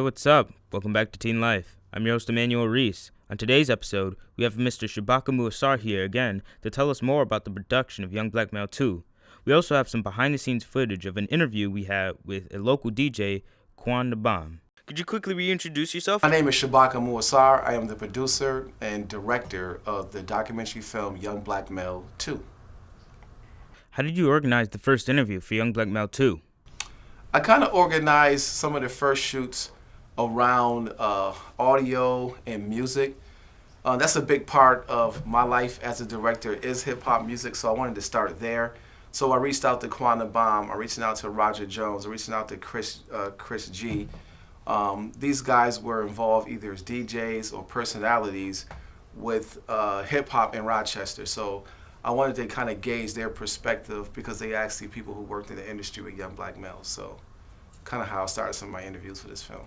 what's up? Welcome back to Teen Life. I'm your host, Emmanuel Reese. On today's episode, we have Mr. Shabaka Ausar here again to tell us more about the production of Young Black Male 2. We also have some behind-the-scenes footage of an interview we had with a local DJ, Quan Da Bomb. Could you quickly reintroduce yourself? My name is Shabaka Ausar. I am the producer and director of the documentary film Young Black Male 2. How did you organize the first interview for Young Black Male 2? I kind of organized some of the first shoots around audio and music. That's a big part of my life as a director is hip-hop music, so I wanted to start there. So I reached out to Quan Da Bomb, I reached out to Roger Jones, I reached out to Chris G. These guys were involved either as DJs or personalities with hip-hop in Rochester. So I wanted to kind of gauge their perspective because they actually people who worked in the industry with young black males. So kind of how I started some of my interviews for this film.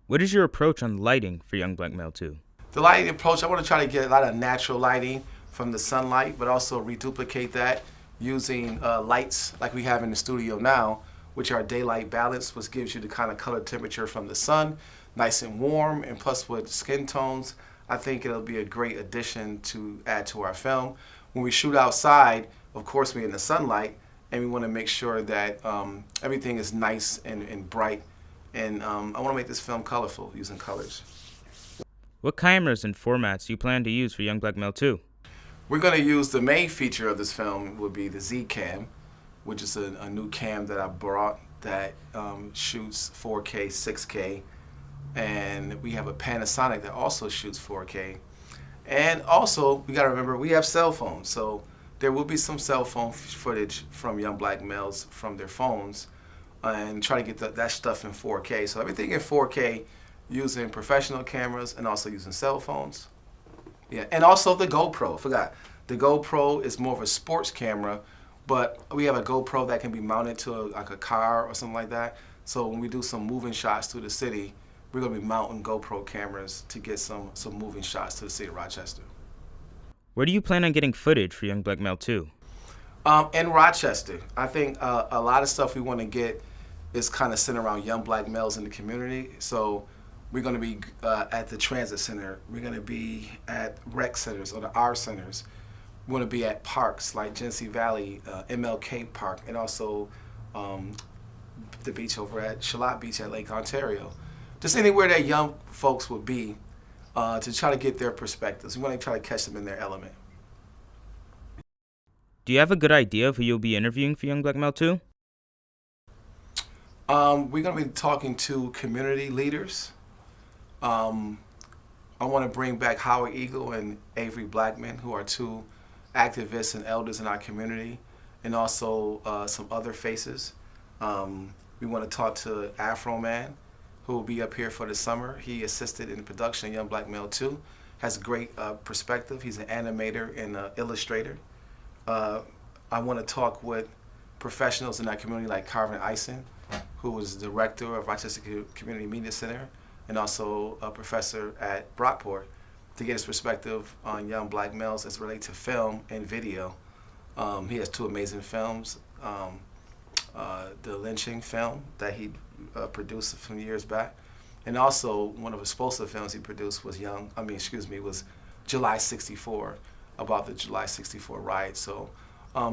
What is your approach on lighting for Young Black Male 2? The lighting approach, I want to try to get a lot of natural lighting from the sunlight, but also reduplicate that using lights like we have in the studio now, which are daylight balanced, which gives you the kind of color temperature from the sun, nice and warm, and plus with skin tones, I think it'll be a great addition to add to our film. When we shoot outside, of course we're in the sunlight, and we want to make sure that everything is nice and bright. And I want to make this film colorful, using colors. What cameras and formats do you plan to use for Young Black Male 2? We're going to use the main feature of this film would be the Z Cam, which is a new cam that I brought that shoots 4K, 6K. And we have a Panasonic that also shoots 4K. And also, we got to remember, we have cell phones. So there will be some cell phone footage from young black males from their phones and try to get that stuff in 4K. So everything in 4K using professional cameras and also using cell phones. Yeah, and also the GoPro, forgot. The GoPro is more of a sports camera, but we have a GoPro that can be mounted to like a car or something like that. So when we do some moving shots through the city, we're gonna be mounting GoPro cameras to get some moving shots to the city of Rochester. Where do you plan on getting footage for Young Black Male 2? In Rochester. I think a lot of stuff we want to get is kind of centered around young black males in the community. So we're going to be at the transit center. We're going to be at rec centers or the R centers. We're going to be at parks like Genesee Valley, MLK Park, and also the beach over at Charlotte Beach at Lake Ontario. Just anywhere that young folks would be to try to get their perspectives. We want to try to catch them in their element. Do you have a good idea of who you'll be interviewing for Young Black Male 2? We're going to be talking to community leaders. I want to bring back Howard Eagle and Avery Blackman, who are two activists and elders in our community, and also some other faces. We want to talk to Afro Man, who will be up here for the summer. He assisted in the production of Young Black Male 2, has a great perspective. He's an animator and illustrator. I want to talk with professionals in our community like Carvin Eisen, who was the director of Rochester Community Media Center and also a professor at Brockport, to get his perspective on young black males as related to film and video. He has two amazing films. The lynching film that he produced some years back, and also one of his explosive films he produced was was July 64, about the July 64 riot. So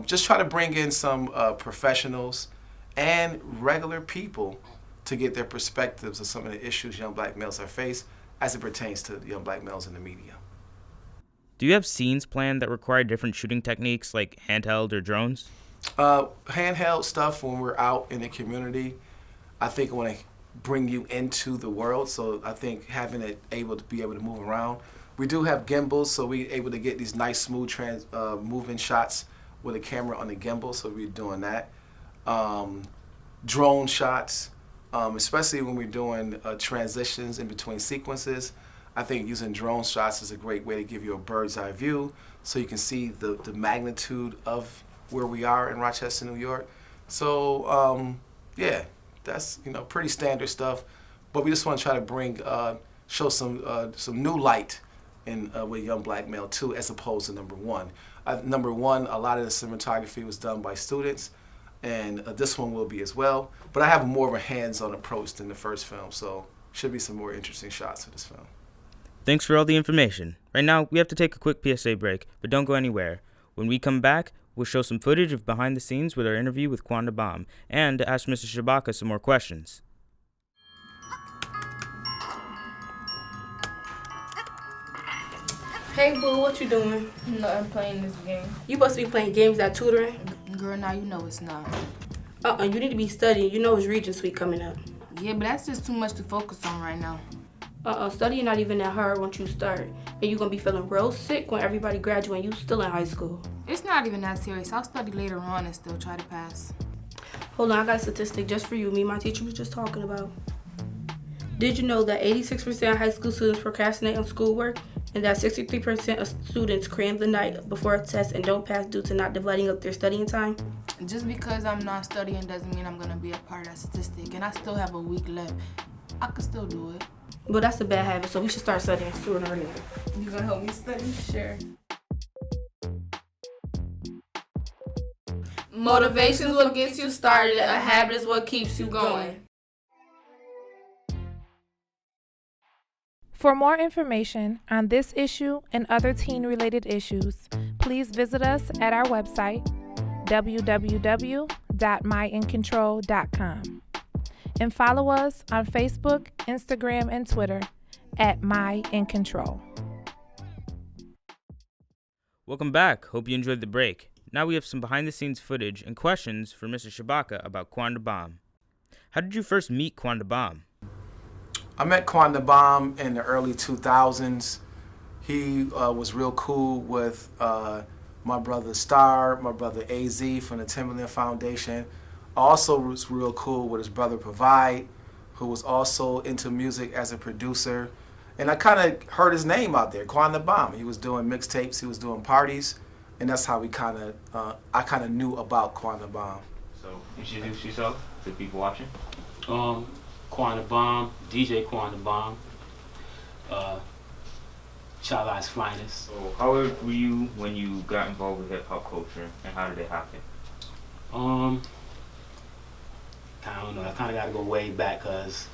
just try to bring in some professionals and regular people to get their perspectives of some of the issues young black males are faced as it pertains to young black males in the media. Do you have scenes planned that require different shooting techniques like handheld or drones? Handheld stuff when we're out in the community, I think I want to bring you into the world. So I think having it able to move around. We do have gimbals, so we're able to get these nice smooth moving shots with a camera on the gimbal, so we're doing that. Drone shots, especially when we're doing transitions in between sequences. I think using drone shots is a great way to give you a bird's eye view so you can see the magnitude of where we are in Rochester, New York. So yeah, that's pretty standard stuff, but we just want to try to bring show some new light in with Young Black Male 2 as opposed to number one. Number one, a lot of the cinematography was done by students, and this one will be as well. But I have more of a hands-on approach than the first film, so should be some more interesting shots of this film. Thanks for all the information. Right now, we have to take a quick PSA break, but don't go anywhere. When we come back, we'll show some footage of behind the scenes with our interview with Quan Da Bomb and ask Mr. Shabaka some more questions. Hey boo, what you doing? No, I'm playing this game. You supposed to be playing games at tutoring? Girl, now you know it's not. You need to be studying. You know it's Regents Week coming up. Yeah, but that's just too much to focus on right now. Studying not even that hard once you start. And you're going to be feeling real sick when everybody graduates and you still in high school. It's not even that serious. I'll study later on and still try to pass. Hold on, I got a statistic just for you. Me and my teacher was just talking about. Did you know that 86% of high school students procrastinate on schoolwork? And that 63% of students cram the night before a test and don't pass due to not dividing up their studying time? Just because I'm not studying doesn't mean I'm going to be a part of that statistic. And I still have a week left. I could still do it. But that's a bad habit, so we should start studying sooner or later. You going to help me study? Sure. Motivation is what gets you started. A habit is what keeps you going. For more information on this issue and other teen-related issues, please visit us at our website, www.myincontrol.com, and follow us on Facebook, Instagram, and Twitter at myincontrol. Welcome back. Hope you enjoyed the break. Now we have some behind-the-scenes footage and questions for Mr. Shabaka about Quan Da Bomb. How did you first meet Quan Da Bomb? I met Quan Da Bomb in the early 2000s. He was real cool with my brother Star, my brother AZ from the Timberland Foundation. I also was real cool with his brother Provide, who was also into music as a producer. And I kind of heard his name out there, Quan Da Bomb. He was doing mixtapes, he was doing parties, and that's how I kind of knew about Quan Da Bomb. So introduce yourself to people watching. Quan Da Bomb, DJ Quan Da Bomb, Chala's finest. So how old were you when you got involved with hip-hop culture, and how did it happen? I don't know, I kind of got to go way back because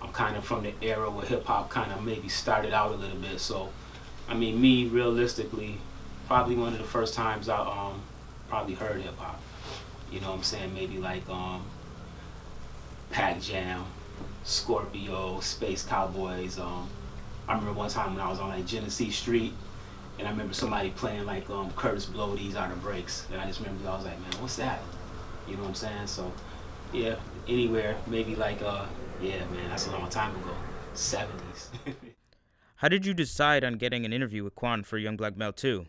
I'm kind of from the era where hip-hop kind of maybe started out a little bit. So, I mean, me, realistically, probably one of the first times I probably heard hip-hop. You know what I'm saying? Maybe like Pac Jam, Scorpio, Space Cowboys. I remember one time when I was on like Genesee Street, and I remember somebody playing like Curtis Blow, These Are the Breaks, and I just remember I was like, man, what's that? You know what I'm saying? So, yeah, anywhere, maybe like, yeah, man, that's a long time ago, 70s. How did you decide on getting an interview with Quan for Young Black Male 2?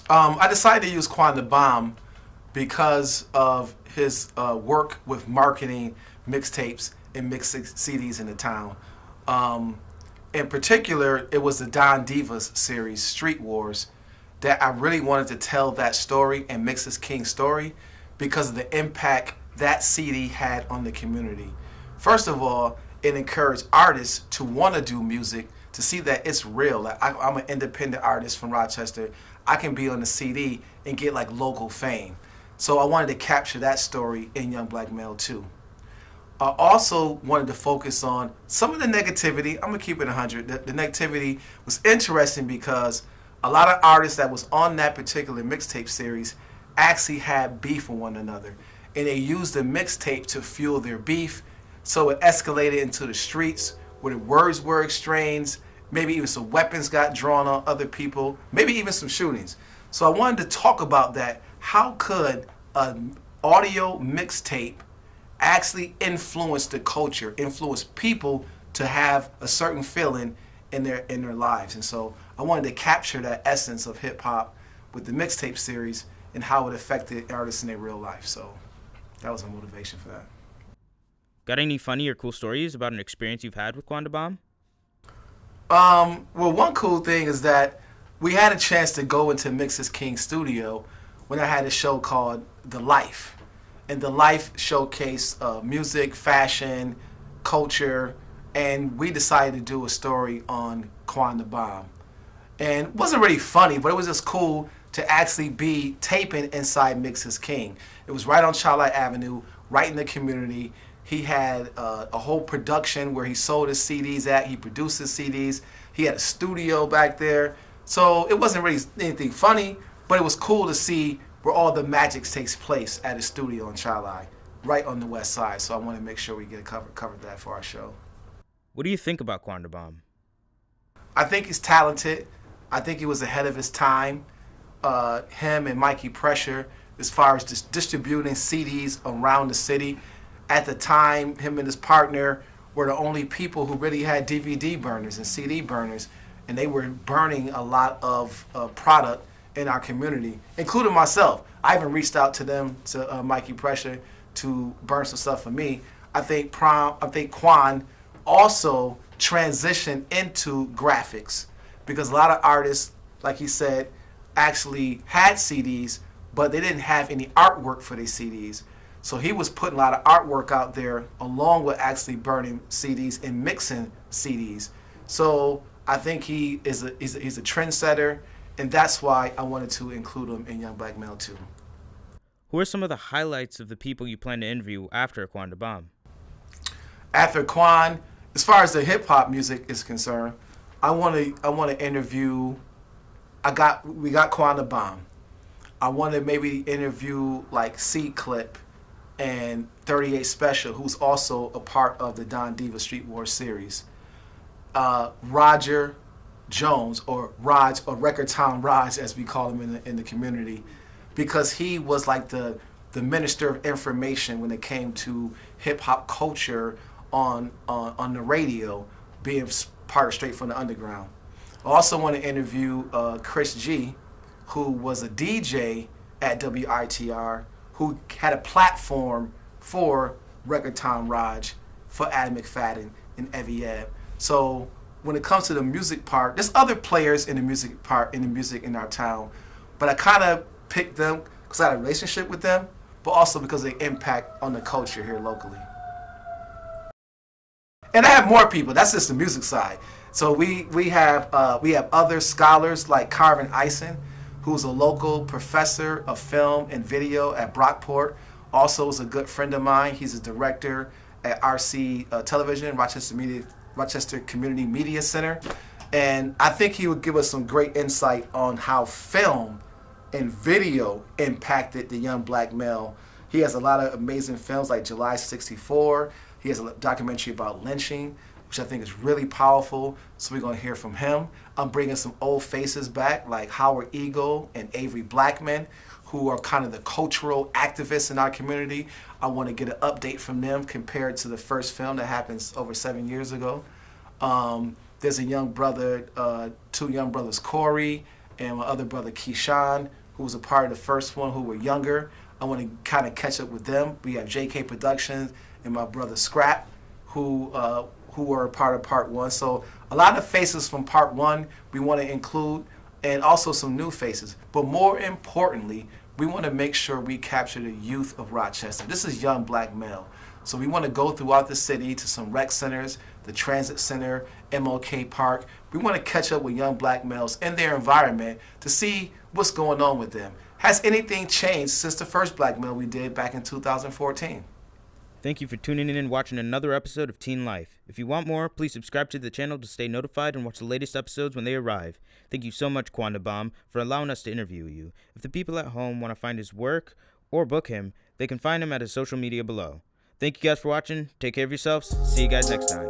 I decided to use Quan Da Bomb because of his work with marketing mixtapes and mixed CDs in the town. In particular, it was the Don Divas series, Street Wars, that I really wanted to tell that story and Mixes King story because of the impact that CD had on the community. First of all, it encouraged artists to want to do music, to see that it's real. Like I'm an independent artist from Rochester. I can be on the CD and get like local fame. So I wanted to capture that story in Young Black Male 2. I also wanted to focus on some of the negativity. I'm going to keep it 100. The negativity was interesting because a lot of artists that was on that particular mixtape series actually had beef with one another. And they used the mixtape to fuel their beef. So it escalated into the streets where the words were exchanged. Maybe even some weapons got drawn on other people. Maybe even some shootings. So I wanted to talk about that. How could an audio mixtape actually influence the culture, influence people to have a certain feeling in their lives? And so I wanted to capture that essence of hip hop with the mixtape series and how it affected artists in their real life. So that was a motivation for that. Got any funny or cool stories about an experience you've had with Quan Da Bomb? Well, one cool thing is that we had a chance to go into Mixes King studio when I had a show called The Life. And The Life showcased music, fashion, culture, and we decided to do a story on Quan Da Bomb. And it wasn't really funny, but it was just cool to actually be taping inside Mixes King. It was right on Charlotte Avenue, right in the community. He had a whole production where he sold his CDs at. He produced his CDs. He had a studio back there. So it wasn't really anything funny, but it was cool to see where all the magic takes place at his studio in Chi-Lai, right on the west side. So I want to make sure we get covered that for our show. What do you think about Quan Da Bomb? I think he's talented. I think he was ahead of his time. Him and Mikey Pressure, as far as just distributing CDs around the city. At the time, him and his partner were the only people who really had DVD burners and CD burners, and they were burning a lot of product in our community, including myself. I even reached out to them, to Mikey Pressure, to burn some stuff for me. I think Quan also transitioned into graphics, because a lot of artists, like he said, actually had CDs, but they didn't have any artwork for their CDs. So he was putting a lot of artwork out there along with actually burning CDs and mixing CDs. So I think he's a trendsetter, and that's why I wanted to include him in Young Black Male too. Who are some of the highlights of the people you plan to interview after Quan Da Bomb? After Quan, as far as the hip hop music is concerned, I want to interview. We got Quan Da Bomb. I want to maybe interview like C-Clip and 38 Special, who's also a part of the Don Diva Street Wars series. Roger Jones, or Raj, or Record Town Raj, as we call him in the community, because he was like the minister of information when it came to hip hop culture on the radio, being part of Straight from the Underground. I also want to interview Chris G, who was a DJ at WITR, who had a platform for Record Time Raj, for Adam McFadden and Evie Ebb. So when it comes to the music part, there's other players in the music part, in the music in our town, but I kind of picked them because I had a relationship with them, but also because of the impact on the culture here locally. And I have more people. That's just the music side. So we have other scholars like Carvin Eisen, who's a local professor of film and video at Brockport. Also is a good friend of mine. He's a director at RC Television, Rochester Community Media Center. And I think he would give us some great insight on how film and video impacted the young black male. He has a lot of amazing films like July 64. He has a documentary about lynching, which I think is really powerful. So we're going to hear from him. I'm bringing some old faces back like Howard Eagle and Avery Blackman, who are kind of the cultural activists in our community. I want to get an update from them compared to the first film that happened over 7 years ago. There's a young brother, two young brothers, Corey, and my other brother, Keyshawn, who was a part of the first one, who were younger. I want to kind of catch up with them. We have JK Productions and my brother Scrap, who were a part of part one. So a lot of faces from part one we want to include, and also some new faces. But more importantly, we want to make sure we capture the youth of Rochester. This is young black male. So we want to go throughout the city to some rec centers, the Transit Center, MLK Park. We want to catch up with young black males in their environment to see what's going on with them. Has anything changed since the first Black Male we did back in 2014? Thank you for tuning in and watching another episode of Teen Life. If you want more, please subscribe to the channel to stay notified and watch the latest episodes when they arrive. Thank you so much, Quan Da Bomb, for allowing us to interview you. If the people at home want to find his work or book him, they can find him at his social media below. Thank you guys for watching. Take care of yourselves. See you guys next time.